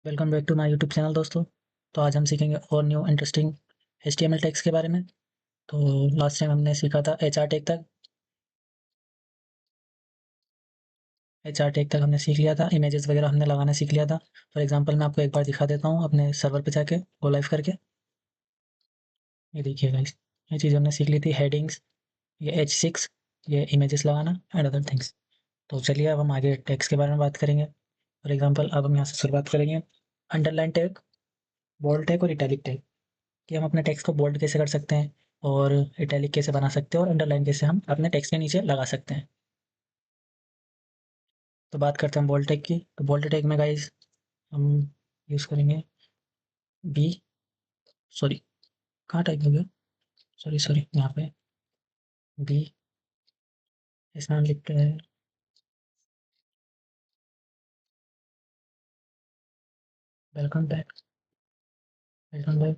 Welcome back to my YouTube channel दोस्तों। तो आज हम सीखेंगे और न्यू इंटरेस्टिंग HTML टैग्स के बारे में। तो लास्ट टाइम हमने सीखा था एचआर टैग तक हमने सीख लिया था। इमेजेस वगैरह हमने लगाना सीख लिया था। फॉर एग्जांपल मैं आपको एक बार दिखा देता हूँ अपने सर्वर पे जाके गो लाइव करके। ये देखिएगा, ये चीज़ हमने सीख ली थी। हेडिंग्स, ये H6, ये इमेजेस लगाना एंड अदर थिंग्स। तो चलिए अब हम आगे टैग्स के बारे में बात करेंगे। फॉर एग्जाम्पल अब हम यहाँ से शुरुआत करेंगे। अंडरलाइन टैग, बोल्ड टैग और इटैलिक टैग, कि हम अपने टेक्स्ट को बोल्ड कैसे कर सकते हैं और इटैलिक कैसे बना सकते हैं और अंडरलाइन कैसे हम अपने टेक्स्ट के नीचे लगा सकते हैं। तो बात करते हैं बोल्ड टैग की। तो बोल्ड टैग में गाइस हम यूज़ करेंगे बी, सॉरी कहाँ टाइप हो गया, सॉरी यहाँ पे बी, इसमें हम लिखते हैं welcome back. Welcome back,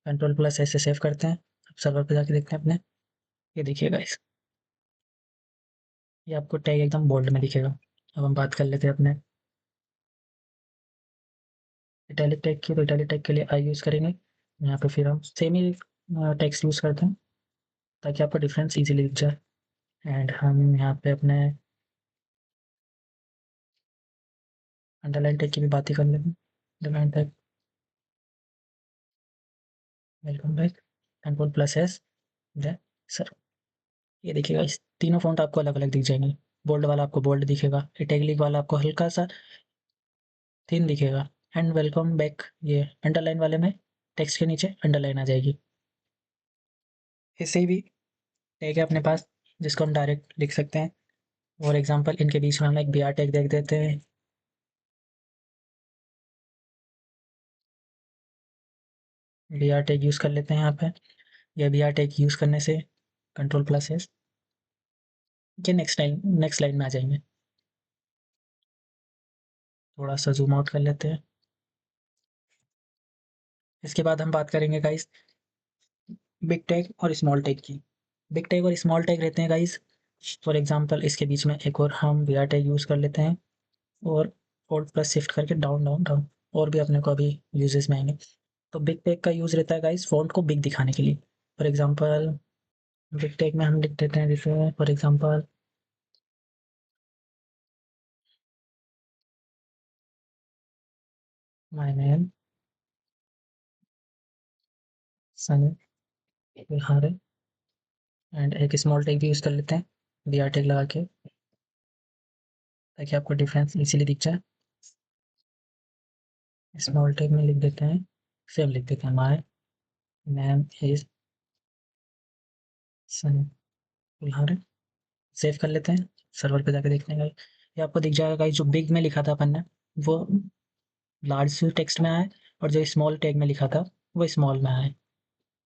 control+ ऐसे सेव करते हैं। अब सर्वर पे जाके देखते हैं अपने। ये देखिए गाइस, ये आपको टैग एकदम बोल्ड में दिखेगा। अब हम बात कर लेते हैं अपने इटैलिक टैग की। तो इटैलिक टैग के लिए आई यूज़ करेंगे। यहाँ पे फिर हम सेम ही टेक्स्ट यूज़ करते हैं ताकि आपको डिफरेंस इजीली दिख जाए। एंड हम यहाँ पे अपने अंडरलाइन टैग की भी बात ही कर लेते हैं। अंडरलाइन टैग, वेलकम बैक, कंट्रोल+S, देन सर। ये देखिएगा, इस तीनों फ़ॉन्ट आपको अलग-अलग दिख जाएँगे। बोल्ड वाला आपको बोल्ड दिखेगा, इटैलिक वाला आपको हल्का-सा थिन दिखेगा एंड वेलकम बैक ये अंडरलाइन वाले में टेक्स्ट के नीचे अंडरलाइन आ जाएगी। ऐसे ही भी टैग है अपने पास जिसको हम डायरेक्ट लिख सकते हैं। फॉर एग्ज़ाम्पल इनके बीच में हम एक BR टैग देख देते हैं। BR टैग यूज़ कर लेते हैं यहाँ पे। ये BR टैग यूज़ करने से कंट्रोल+S, ये नेक्स्ट लाइन में आ जाएँगे। थोड़ा-सा ज़ूम आउट कर लेते हैं। इसके बाद हम बात करेंगे गाइस बिग टैग और स्मॉल टैग की। बिग टैग और स्मॉल टैग रहते हैं गाइस। फॉर एग्जांपल इसके बीच में एक और हम BR टैग यूज़ कर लेते हैं और Alt+ शिफ्ट करके डाउन डाउन डाउन, और भी अपने को अभी यूजेस में आएँगे। तो बिग टैग का यूज़ रहता है गाइस फ़ॉन्ट को बिग दिखाने के लिए। फॉर एग्जांपल बिग टैग में हम लिख देते हैं जैसे for example my name Sunny विहारे, एंड एक स्मॉल टैग भी यूज़ कर लेते हैं BR टैग लगा के ताकि आपको डिफरेंस इजीली दिख जाए। स्मॉल टैग में लिख देते हैं, सेम लिख देते हैं माय नेम इज़ सनी विहारे। सेव कर लेते हैं, सर्वर पे जाके देखने का ये आपको दिख जाएगा गाइस। जो बिग में लिखा था अपन ने वो लार्ज टेक्स्ट में आया है और जो स्मॉल टैग में लिखा था वो स्मॉल में आया है।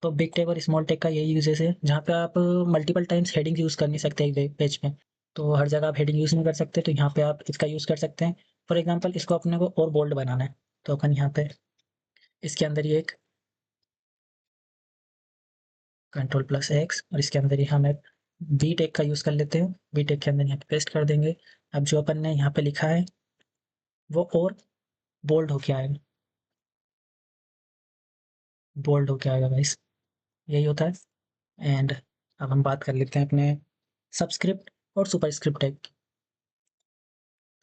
तो बिग टैग और स्मॉल टैग का यही यूजेस है जहाँ पे आप मल्टीपल टाइम्स हेडिंग यूज़ कर नहीं सकते एक पेज में। तो हर जगह आप हेडिंग यूज़ नहीं कर सकते, तो यहाँ पे आप इसका यूज़ कर सकते हैं। फॉर एग्जांपल इसको अपने को और बोल्ड बनाना है तो अपन यहाँ पे इसके अंदर ये एक कंट्रोल+X और इसके अंदर ही हम एक वी टैग का यूज़ कर लेते हैं। वी टैग के अंदर यहाँ पे पेस्ट कर देंगे। अब जो अपन ने यहाँ पे लिखा है वो और बोल्ड होके आएगा, बोल्ड होके आएगा गाइस, यही होता है। एंड अब हम बात कर लेते हैं अपने सबस्क्रिप्ट और सुपरस्क्रिप्ट टैग की।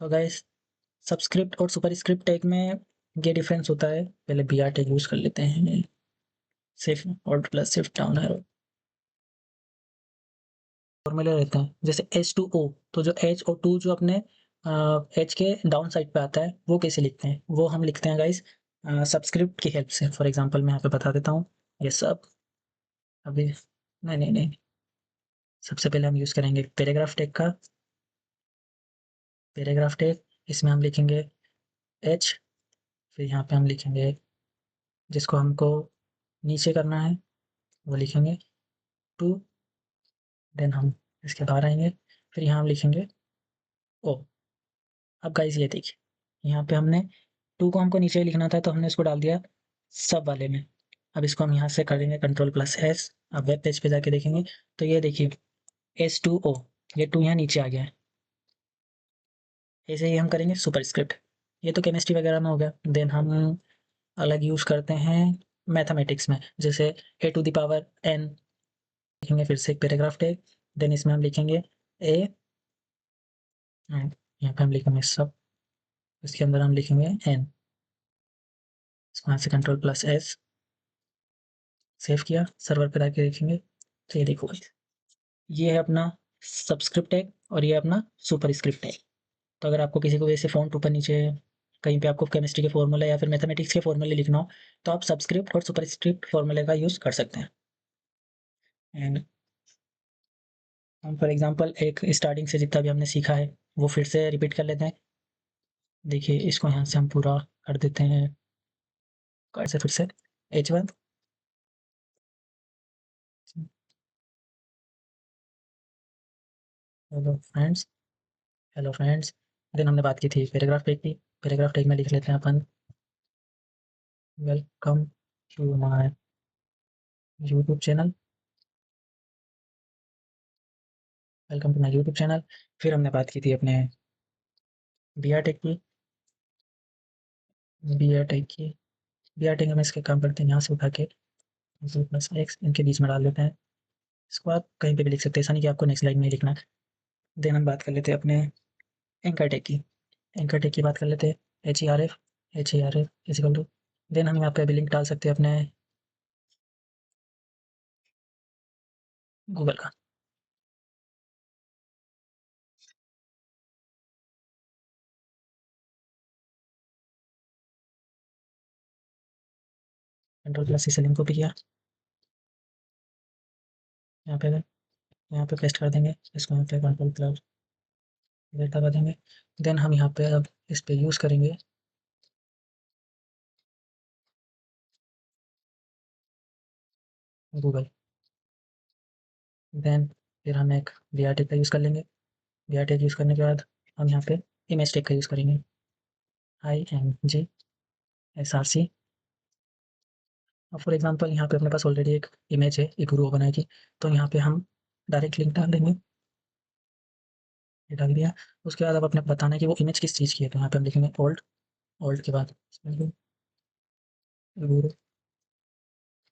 तो गाइस सबस्क्रिप्ट और सुपरस्क्रिप्ट टैग में ये डिफरेंस होता है। पहले BR टैग यूज़ कर लेते हैं, सिर्फ Alt+ shift down arrow, formula रहता है जैसे H2O। तो जो H और 2 जो अपने H के डाउन साइड पे आता है वो कैसे लिखते हैं, वो हम लिखते हैं गाइस सबस्क्रिप्ट की हेल्प से। फॉर एग्जांपल मैं यहाँ पे बता देता हूँ। ये सब अभी नहीं, सबसे पहले हम यूज़ करेंगे पैराग्राफ टैग का। पैराग्राफ टैग, इसमें हम लिखेंगे H, फिर यहाँ पे हम लिखेंगे जिसको हमको नीचे करना है वो लिखेंगे 2, देन हम इसके बाहर आएँगे, फिर यहाँ हम लिखेंगे O। अब गाइस ये देखिए, यहाँ पे हमने 2 को हमको नीचे ही लिखना था तो हमने इसको डाल दिया सब वाले में। अब इसको हम यहाँ से करेंगे कंट्रोल+S। अब वेब पेज पे जाके देखेंगे तो ये देखिए H2O, ये 2 यहाँ नीचे आ गया है। ऐसे ही हम करेंगे सुपरस्क्रिप्ट। ये तो केमिस्ट्री वगैरह में हो गया। देन हम अलग यूज़ करते हैं मैथमेटिक्स में, जैसे ए टू द पावर n लिखेंगे, फिर से एक पैराग्राफ टैग, देन इसमें हम लिखेंगे ए एंड यहाँ पे हम लिखेंगे सब, इसके अंदर हम लिखेंगे n, वहाँ से कंट्रोल प्लस s सेव किया, सर्वर पे आके देखेंगे तो ये देखो ये है अपना सबस्क्रिप्ट टैग और ये अपना सुपरस्क्रिप्ट टैग। तो अगर आपको किसी को वैसे फ़ॉन्ट ऊपर-नीचे कहीं पे आपको केमिस्ट्री के फ़ॉर्मूला या फिर मैथमेटिक्स के फ़ॉर्मूले लिखना हो, तो आप सबस्क्रिप्ट और सुपरस्क्रिप्ट फ़ॉर्मूले का यूज़ कर सकते हैं। एंड हम फॉर एग्ज़ाम्पल एक स्टार्टिंग से जितना भी हमने सीखा है, वो फिर से रिपीट कर लेते हैं। देखिए इसको यहाँ से हम पूरा कर देते हैं, कैसे फिर से H1 hello friends, hello friends. Then हमने बात की थी पैराग्राफ टैग की, पैराग्राफ टैग में लिख लेते हैं अपन welcome to my YouTube channel, welcome to my YouTube channel. फिर हमने बात की थी अपने बीआर टैग की, बीआर टैग की, बीआर टैग हम इसके काम करते हैं यहाँ से उठा के प्लस एक्स इनके बीच में डाल देते हैं। इसको आप कहीं पे भी लिख सकते हैं, ऐसा नहीं कि आपको नेक्स्ट लाइन में ही लिखना है। देन हम बात कर लेते हैं अपने एंकर टैग की, एंकर टैग की बात कर लेते हैं, H E R F is equal to, then हम यहाँ पे अभी लिंक डाल सकते हैं अपने गूगल का। कंट्रोल प्लस से लिंक कॉपी किया, यहाँ पे यहाँ पे पेस्ट कर देंगे, इसको यहाँ पे कंट्रोल प्लस दबा देंगे। देन हम यहाँ पे अब इस पे यूज़ करेंगे गूगल। देन फिर हम एक वी आर टेक का यूज़ कर लेंगे, वी आर टेक यूज़ करने के बाद हम यहाँ पे इमेज टेक का यूज़ करेंगे, IMGSRC। अब फॉर एग्जांपल यहाँ पे अपने पास ऑलरेडी एक इमेज है, एक रो बनाई थी, तो यहाँ पे हम डायरेक्ट लिंक डाल देंगे, ये डाल दिया। उसके बाद अब अपने को बताना है कि वो इमेज किस चीज़ की है, तो यहाँ पे हम लिखेंगे ओल्ड, ओल्ड के बाद रो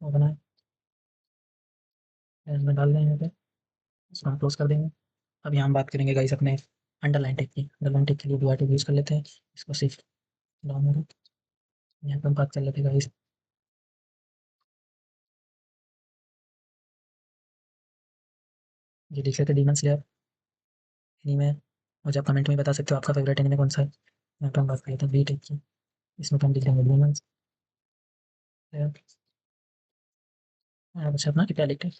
वो बनाए, इसमें डाल देंगे यहाँ पे, इसको हम क्लोज कर देंगे। अब यहाँ हम बात करेंगे गाइस अपने अंडरलाइन टेक की, अंडरलाइन टेक के लिए डुआर्ट यूज़ कर लेते हैं, इसको सिर्फ डाउन करो। यहाँ पे हम बात कर लेते हैं गाइस, ये लिख लेते हैं डीमन स्लेयर एनीमे, मुझे आप कमेंट में बता सकते हो आपका फेवरेट एनीमे कौन सा है। यहाँ पे हम बात कर लेते हैं बी टेक की, इसमें तो हम लिख लेंगे डीमन स्लेयर, और अच्छा अपना italic tag.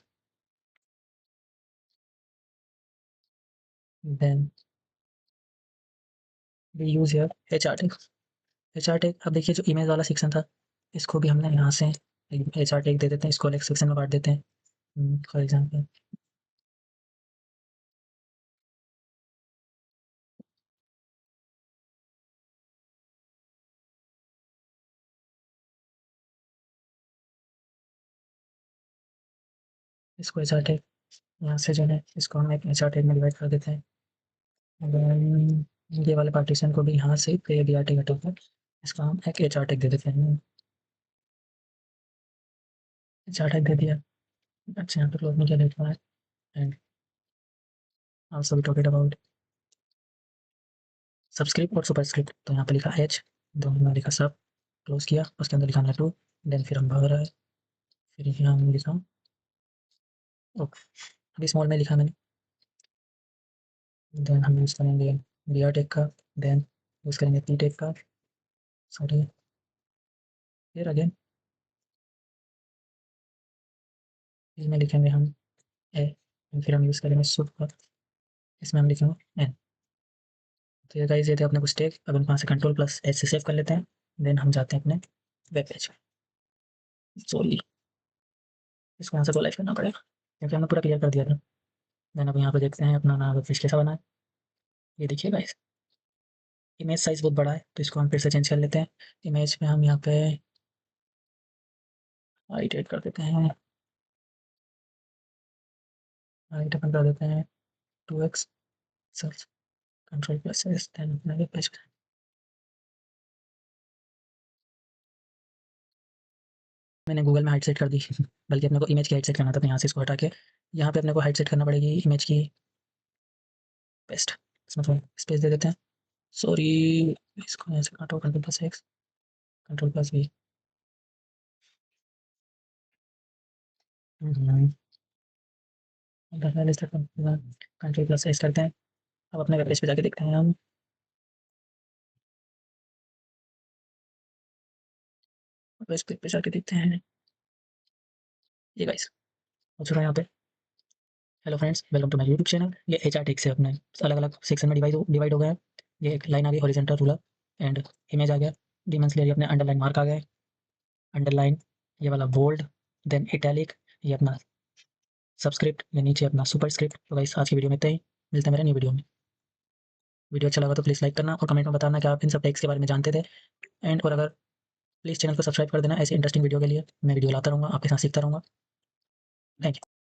Then we use here HR tag, HR tag. अब देखिए जो इमेज वाला सेक्शन था, इसको भी हमने यहाँ से एचआर टेक दे देते हैं, इसको अलग सेक्शन में बांट देते हैं। फॉर एग्जाम्पल इसको एचआर टेक, यहाँ से जो है इसको हम एक एचआर टेक में डिवाइड कर देते हैं। देन ये वाले पार्टीशन को भी यहाँ से पे बी आर टेक हटाकर इसको हम एक एचआर टेक दे देते हैं, एचआर टेक दे दिया। अच्छा यहाँ पे क्लोज में क्या लिखा है, and also we talking about subscript और सुपरस्क्रिप्ट, तो यहाँ पे लिखा एच, दोनों में लिखा सब, क्लोज किया, उसके अंदर लिखा टू, देन फिर हम भाग रहा है, फिर यहाँ हमने लिखा ओके, अभी स्मॉल में लिखा मैंने। देन हम यूज़ करेंगे बी आर टेक का, देन यूज़ करेंगे पी टेक का, सॉरी, फिर अगेन इसमें लिखेंगे हम ए, फिर हम यूज़ करेंगे सुप का, इसमें हम लिखेंगे एन। तो ये गाइस ये थे अपने कुछ टेक, अब हम वहाँ से कंट्रोल प्लस एच से सेव कर लेते हैं। देन हम जाते हैं अपने वेब पेज पे, सॉरी इसको यहाँ से कोलाइज करना पड़ेगा क्योंकि हमने पूरा क्लियर कर दिया था। देन अब यहाँ पे देखते हैं अपना वेब पेज कैसा बना है। ये देखिए गाइस इमेज साइज़ बहुत बड़ा है, तो इसको हम फिर से चेंज कर लेते हैं। इमेज में हम यहाँ पे हाइट एड कर देते हैं, हाइट अपन कर देते हैं 2x, search control plus S, then अपना वेब पेज मैंने गूगल में हाइट सेट कर दी बल्कि अपने को इमेज की हाइट सेट करना था, तो यहाँ से इसको हटा के यहाँ पे अपने को हाइट सेट करना पड़ेगी इमेज की। पेस्ट, इसमें थोड़ा स्पेस दे देते हैं। सॉरी, इसको यहाँ से काटो, Ctrl+X, Ctrl+V। Ctrl+S करते हैं। अब अपने वेब पेज पे जाके देखते हैं हम। वेब पेज पे जाके देखते हैं। ये गाइस हो चुका है यहाँ पे। Hello friends, welcome to my YouTube channel. ये एचआर टेक्स है, अपने अलग-अलग सेक्शन में डिवाइड हो गया है। ये एक लाइन आ गई हॉरिजॉन्टल रूलर एंड इमेज आ गया। डिमेंस ले अपने अंडरलाइन मार्क आ गया है। अंडरलाइन, ये वाला बोल्ड, देन इटैलिक, ये अपना सबस्क्रिप्ट, ये नीचे अपना सुपरस्क्रिप्ट। तो गाइस आज की वीडियो में इतना ही। मिलते हैं मेरे न्यू वीडियो में। वीडियो अच्छा लगा तो प्लीज़ लाइक करना और कमेंट में बताना कि आप इन सब टेक्स के बारे में जानते थे। एंड और अगर प्लीज़ चैनल को सब्सक्राइब कर देना ऐसे इंटरेस्टिंग वीडियो के लिए। मैं वीडियो लाता रहूँगा, आपके साथ सीखता रहूँगा।